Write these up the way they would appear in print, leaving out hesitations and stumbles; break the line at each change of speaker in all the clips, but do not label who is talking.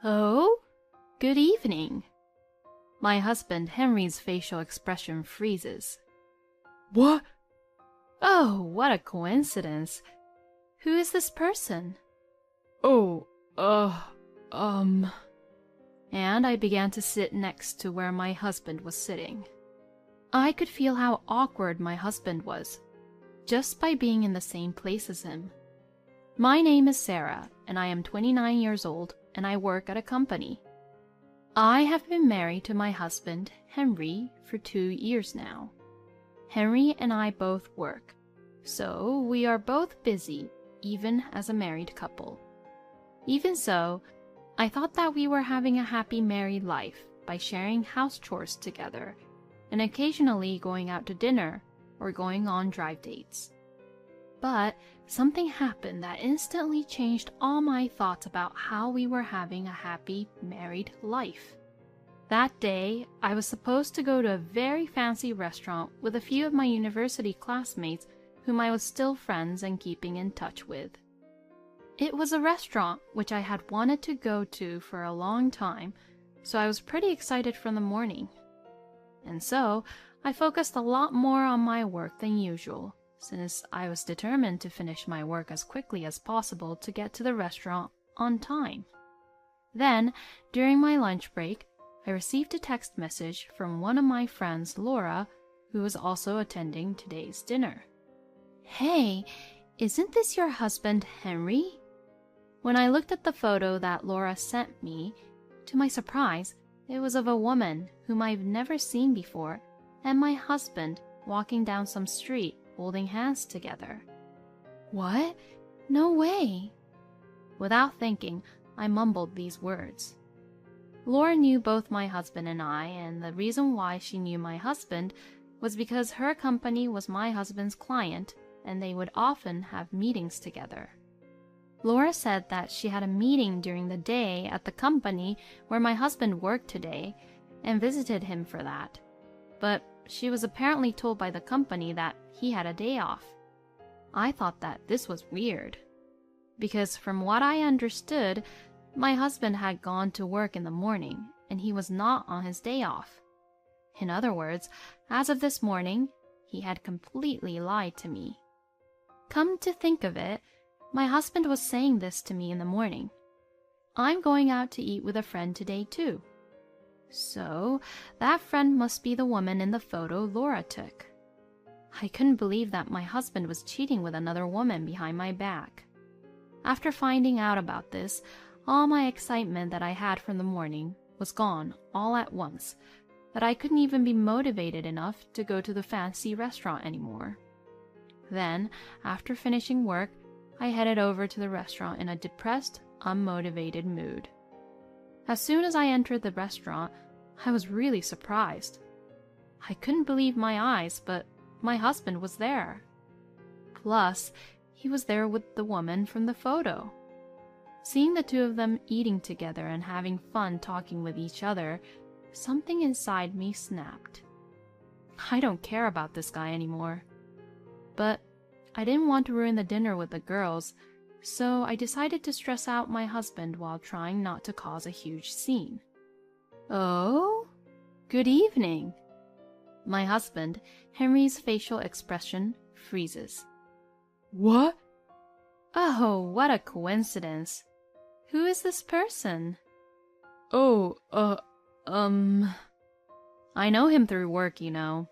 Oh, good evening. My husband Henry's facial expression freezes.
What?
Oh, what a coincidence. Who is this person?
Oh,
And I began to sit next to where my husband was sitting. I could feel how awkward my husband was, just by being in the same place as him. My name is Sarah, and I am 29 years old, and I work at a company. I have been married to my husband, Henry, for 2 years now. Henry and I both work, so we are both busy, even as a married couple. Even so, I thought that we were having a happy married life by sharing house chores together and occasionally going out to dinner or going on drive dates. But something happened that instantly changed all my thoughts about how we were having a happy married life. That day, I was supposed to go to a very fancy restaurant with a few of my university classmates whom I was still friends and keeping in touch with. It was a restaurant which I had wanted to go to for a long time, so I was pretty excited from the morning. And so, I focused a lot more on my work than usual, since I was determined to finish my work as quickly as possible to get to the restaurant on time. Then, during my lunch break, I received a text message from one of my friends, Laura, who was also attending today's dinner. Hey, isn't this your husband, Henry? When I looked at the photo that Laura sent me, to my surprise, it was of a woman whom I've never seen before and my husband walking down some street holding hands together. What? No way! Without thinking, I mumbled these words. Laura knew both my husband and I, and the reason why she knew my husband was because her company was my husband's client, and they would often have meetings together. Laura said that she had a meeting during the day at the company where my husband worked today, and visited him for that. But she was apparently told by the company that he had a day off. I thought that this was weird, because from what I understood, my husband had gone to work in the morning, and he was not on his day off. In other words, as of this morning, he had completely lied to me. Come to think of it, my husband was saying this to me in the morning. I'm going out to eat with a friend today too. So, that friend must be the woman in the photo Laura took. I couldn't believe that my husband was cheating with another woman behind my back. After finding out about this, all my excitement that I had from the morning was gone all at once, that I couldn't even be motivated enough to go to the fancy restaurant anymore. Then, after finishing work, I headed over to the restaurant in a depressed, unmotivated mood. As soon as I entered the restaurant, I was really surprised. I couldn't believe my eyes, but my husband was there. Plus, he was there with the woman from the photo. Seeing the two of them eating together and having fun talking with each other, something inside me snapped. I don't care about this guy anymore. But I didn't want to ruin the dinner with the girls, so I decided to stress out my husband while trying not to cause a huge scene. Oh, good evening. My husband, Henry's facial expression freezes.
What?
Oh, what a coincidence. Who is this person?
Oh,
I know him through work, you know.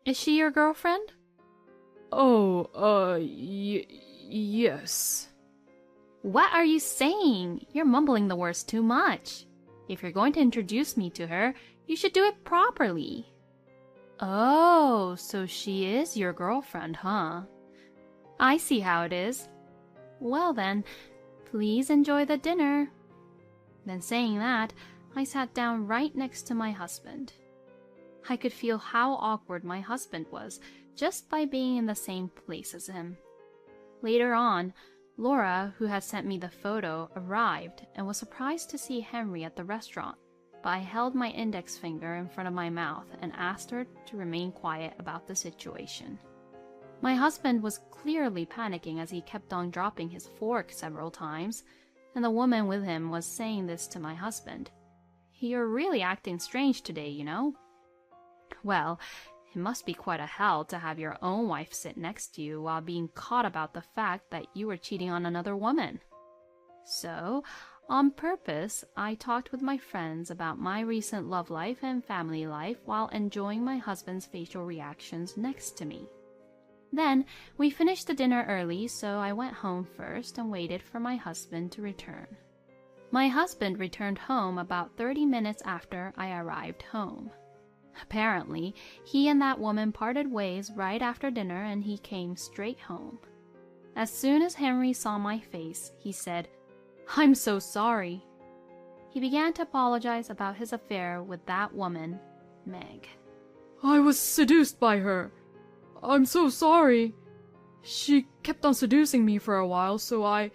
Is she your girlfriend?
Oh, yes.
What are you saying? You're mumbling the words too much. If you're going to introduce me to her, you should do it properly. Oh, so she is your girlfriend, huh? I see how it is. Well then, please enjoy the dinner. Then saying that, I sat down right next to my husband. I could feel how awkward my husband was just by being in the same place as him. Later on, Laura, who had sent me the photo, arrived and was surprised to see Henry at the restaurant, but I held my index finger in front of my mouth and asked her to remain quiet about the situation. My husband was clearly panicking as he kept on dropping his fork several times, and the woman with him was saying this to my husband. "You're really acting strange today, you know." Well, it must be quite a hell to have your own wife sit next to you while being caught about the fact that you were cheating on another woman. So, on purpose, I talked with my friends about my recent love life and family life while enjoying my husband's facial reactions next to me. Then, we finished the dinner early, so I went home first and waited for my husband to return. My husband returned home about 30 minutes after I arrived home. Apparently, he and that woman parted ways right after dinner and he came straight home. As soon as Henry saw my face, he said, "I'm so sorry." He began to apologize about his affair with that woman, Meg.
I was seduced by her. I'm so sorry. She kept on seducing me for a while, so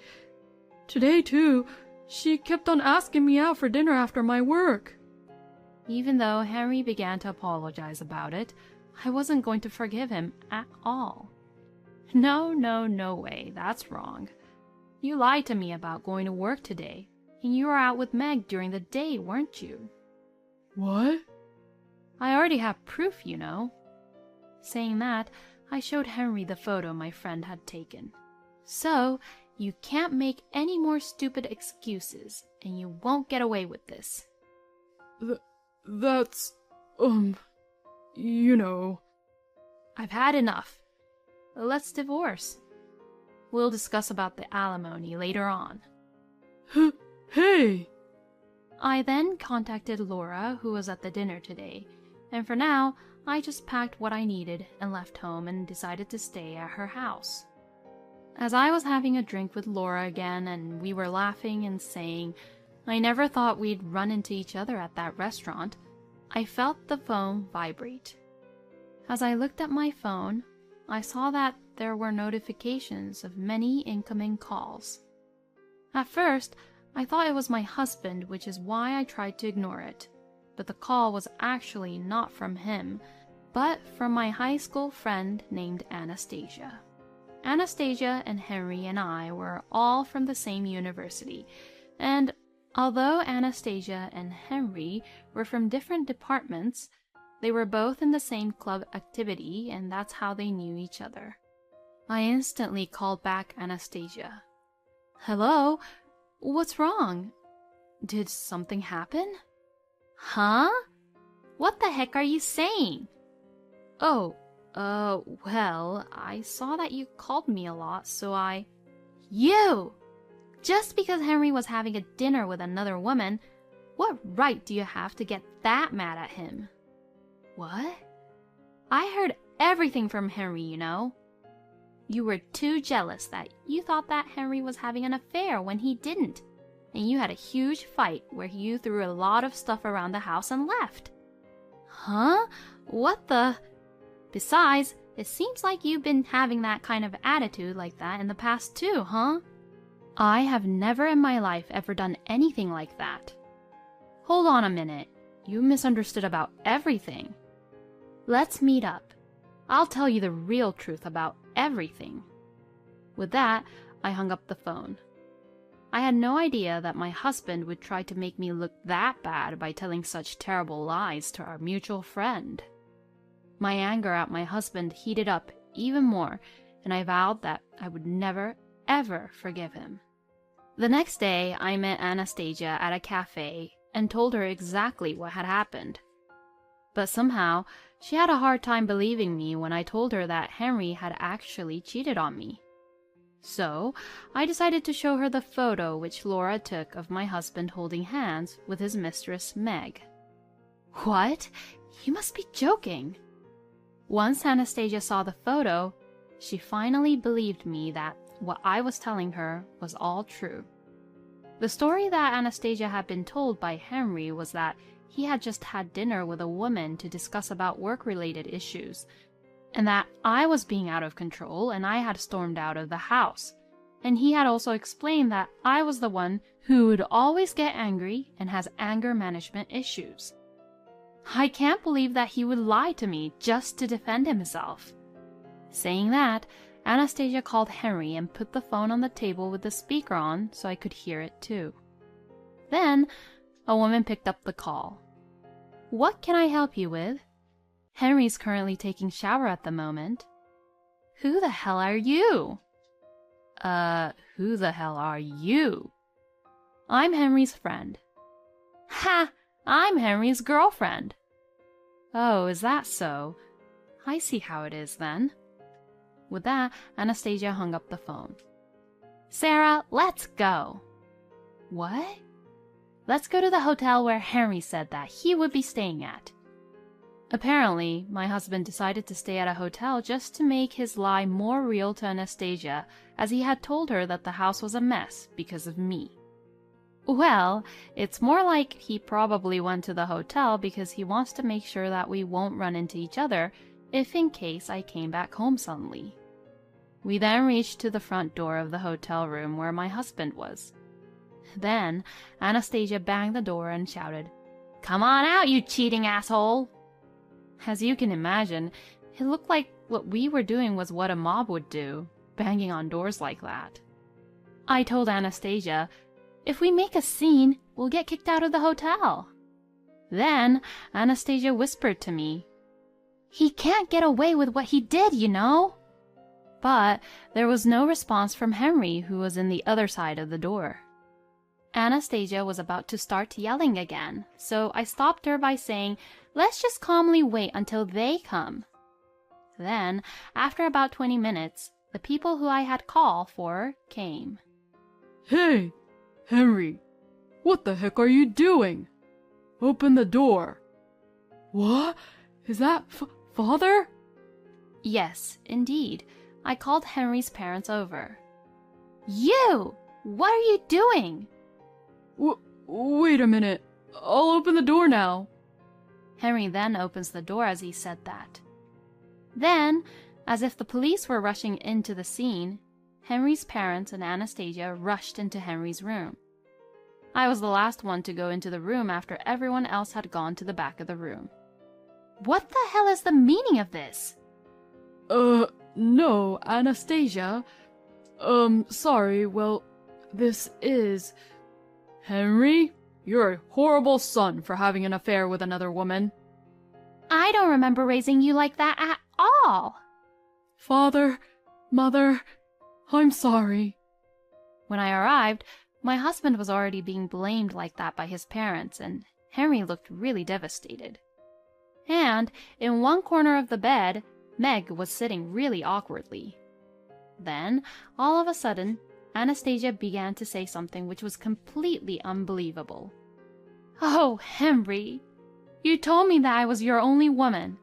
Today, too, she kept on asking me out for dinner after my work.
Even though Henry began to apologize about it, I wasn't going to forgive him at all. No way, that's wrong. You lied to me about going to work today, and you were out with Meg during the day, weren't you?
What?
I already have proof, you know. Saying that, I showed Henry the photo my friend had taken. So, you can't make any more stupid excuses, and you won't get away with this.
That's, you know.
I've had enough. Let's divorce. We'll discuss about the alimony later on.
Hey!
I then contacted Laura, who was at the dinner today, and for now, I just packed what I needed and left home and decided to stay at her house. As I was having a drink with Laura again and we were laughing and saying, "I never thought we'd run into each other at that restaurant," I felt the phone vibrate. As I looked at my phone, I saw that there were notifications of many incoming calls. At first, I thought it was my husband, which is why I tried to ignore it. But the call was actually not from him, but from my high school friend named Anastasia. Anastasia and Henry and I were all from the same university, and although Anastasia and Henry were from different departments, they were both in the same club activity, and that's how they knew each other. I instantly called back Anastasia. "Hello? What's wrong? Did something happen?" "Huh? What the heck are you saying?" "Oh, well, I saw that you called me a lot, so I..." "You! Just because Henry was having a dinner with another woman, what right do you have to get that mad at him?" "What?" "I heard everything from Henry, you know. You were too jealous that you thought that Henry was having an affair when he didn't, and you had a huge fight where you threw a lot of stuff around the house and left." "Huh? What the..." "Besides, it seems like you've been having that kind of attitude like that in the past too, huh?" "I have never in my life ever done anything like that." "Hold on a minute. You misunderstood about everything. Let's meet up. I'll tell you the real truth about everything." With that, I hung up the phone. I had no idea that my husband would try to make me look that bad by telling such terrible lies to our mutual friend. My anger at my husband heated up even more, and I vowed that I would never, ever forgive him. The next day, I met Anastasia at a cafe and told her exactly what had happened. But somehow, she had a hard time believing me when I told her that Henry had actually cheated on me. So, I decided to show her the photo which Laura took of my husband holding hands with his mistress, Meg. "What? You must be joking." Once Anastasia saw the photo, she finally believed me that what I was telling her was all true. The story that Anastasia had been told by Henry was that he had just had dinner with a woman to discuss about work-related issues, and that I was being out of control and I had stormed out of the house. And he had also explained that I was the one who would always get angry and has anger management issues. I can't believe that he would lie to me just to defend himself. Saying that, Anastasia called Henry and put the phone on the table with the speaker on so I could hear it too. Then, a woman picked up the call. "What can I help you with?" "Henry's currently taking shower at the moment." "Who the hell are you?" Who the hell are you?" "I'm Henry's friend." "Ha! I'm Henry's girlfriend." "Oh, is that so? I see how it is then." With that, Anastasia hung up the phone. "Sarah, let's go." "What?" "Let's go to the hotel where Henry said that he would be staying at." Apparently, my husband decided to stay at a hotel just to make his lie more real to Anastasia, as he had told her that the house was a mess because of me. Well, it's more like he probably went to the hotel because he wants to make sure that we won't run into each other if in case I came back home suddenly. We then reached to the front door of the hotel room where my husband was. Then Anastasia banged the door and shouted, "Come on out, you cheating asshole!" As you can imagine, it looked like what we were doing was what a mob would do, banging on doors like that. I told Anastasia, "If we make a scene, we'll get kicked out of the hotel." Then Anastasia whispered to me, "He can't get away with what he did, you know." But there was no response from Henry, who was in the other side of the door. Anastasia was about to start yelling again, so I stopped her by saying, "Let's just calmly wait until they come." Then, after about 20 minutes, the people who I had called for came.
"Hey, Henry, what the heck are you doing? Open the door." "What? Is that father?"
Yes, indeed. I called Henry's parents over. "You! What are you doing?"
Wait a minute. I'll open the door now."
Henry then opens the door as he said that. Then, as if the police were rushing into the scene, Henry's parents and Anastasia rushed into Henry's room. I was the last one to go into the room after everyone else had gone to the back of the room. What the hell is the meaning of this?
No, Anastasia. Sorry, well, this is... Henry, you're a horrible son for having an affair with another woman.
I don't remember raising you like that at all.
Father, Mother, I'm sorry.
When I arrived, my husband was already being blamed like that by his parents, and Henry looked really devastated. And in one corner of the bed, Meg was sitting really awkwardly. Then, all of a sudden, Anastasia began to say something which was completely unbelievable. "Oh, Henry, you told me that I was your only woman.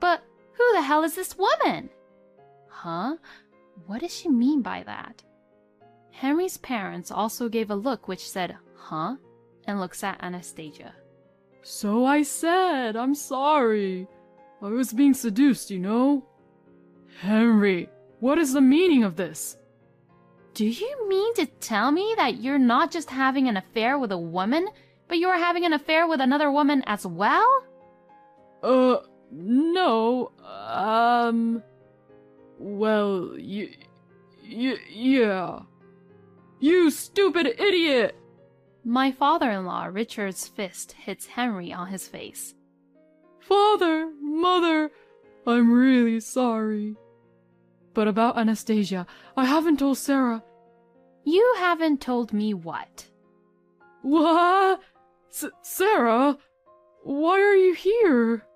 But who the hell is this woman?" Huh? What does she mean by that? Henry's parents also gave a look which said, "Huh?" and looks at Anastasia.
So I said, I'm sorry. I was being seduced, you know. Henry, what is the meaning of this?
Do you mean to tell me that you're not just having an affair with a woman, but you're having an affair with another woman as well?
No, well, yeah. You stupid idiot!
My father-in-law, Richard's fist hits Henry on his face.
Father, Mother, I'm really sorry. But about Anastasia, I haven't told Sarah.
You haven't told me what?
What? Sarah, why are you here?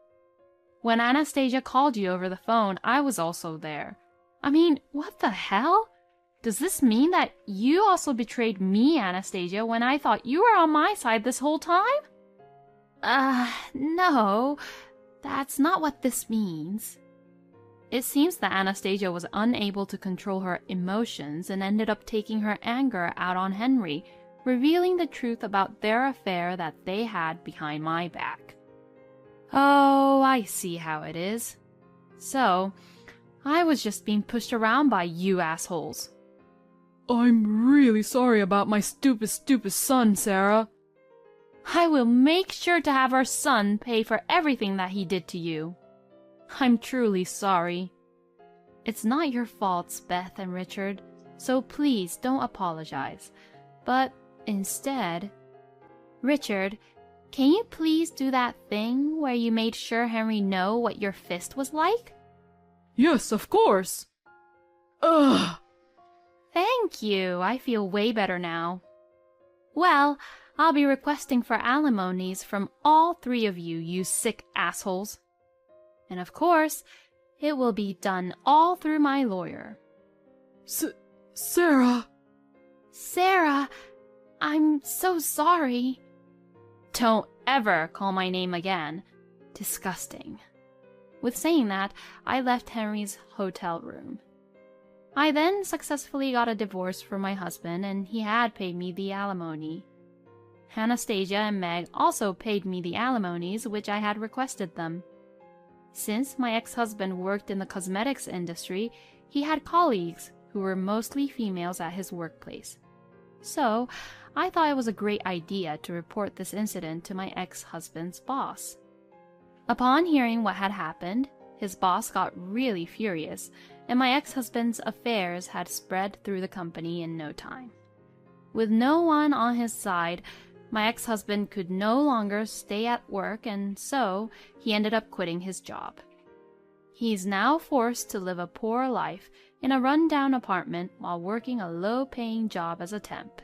When Anastasia called you over the phone, I was also there. I mean, what the hell? Does this mean that you also betrayed me, Anastasia, when I thought you were on my side this whole time? No, that's not what this means. It seems that Anastasia was unable to control her emotions and ended up taking her anger out on Henry, revealing the truth about their affair that they had behind my back. Oh, I see how it is. So, I was just being pushed around by you assholes.
I'm really sorry about my stupid son, Sarah.
I will make sure to have our son pay for everything that he did to you. I'm truly sorry. It's not your faults, Beth and Richard, so please don't apologize. But instead, Richard, can you please do that thing where you made sure Henry know what your fist was like?
Yes, of course. Ugh.
Thank you. I feel way better now. Well, I'll be requesting for alimonies from all three of you, you sick assholes. And of course, it will be done all through my lawyer.
Sarah.
Sarah, I'm so sorry. Don't ever call my name again. Disgusting. With saying that, I left Henry's hotel room. I then successfully got a divorce from my husband, and he had paid me the alimony. Anastasia and Meg also paid me the alimonies, which I had requested them. Since my ex-husband worked in the cosmetics industry, he had colleagues who were mostly females at his workplace. So, I thought it was a great idea to report this incident to my ex-husband's boss. Upon hearing what had happened, his boss got really furious, and my ex-husband's affairs had spread through the company in no time. With no one on his side, my ex-husband could no longer stay at work, and so he ended up quitting his job. He's now forced to live a poor life in a run-down apartment while working a low-paying job as a temp.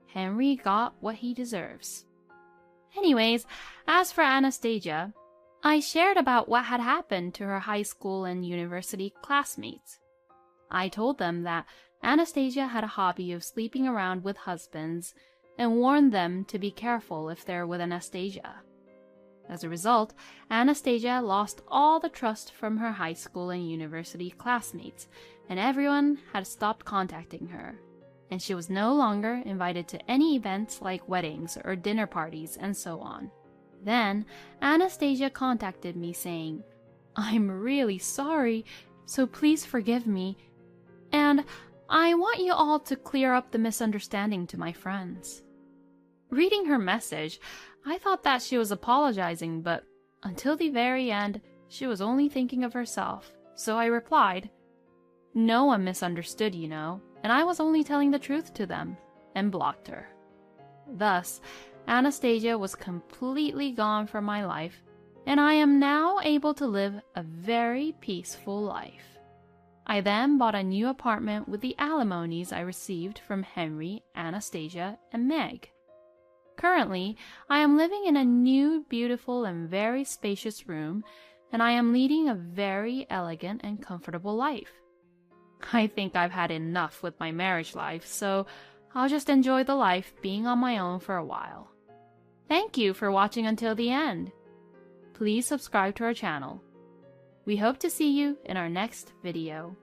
Henry got what he deserves. Anyways, as for Anastasia, I shared about what had happened to her high school and university classmates. I told them that Anastasia had a hobby of sleeping around with husbands and warned them to be careful if they're with Anastasia. As a result, Anastasia lost all the trust from her high school and university classmates, and everyone had stopped contacting her, and she was no longer invited to any events like weddings or dinner parties and so on. Then, Anastasia contacted me saying, "I'm really sorry, so please forgive me, and I want you all to clear up the misunderstanding to my friends." Reading her message, I thought that she was apologizing, but until the very end, she was only thinking of herself, so I replied, "No one misunderstood, you know, and I was only telling the truth to them," and blocked her. Thus, Anastasia was completely gone from my life, and I am now able to live a very peaceful life. I then bought a new apartment with the alimonies I received from Henry, Anastasia, and Meg. Currently, I am living in a new, beautiful, and very spacious room, and I am leading a very elegant and comfortable life. I think I've had enough with my marriage life, so I'll just enjoy the life being on my own for a while. Thank you for watching until the end. Please subscribe to our channel. We hope to see you in our next video.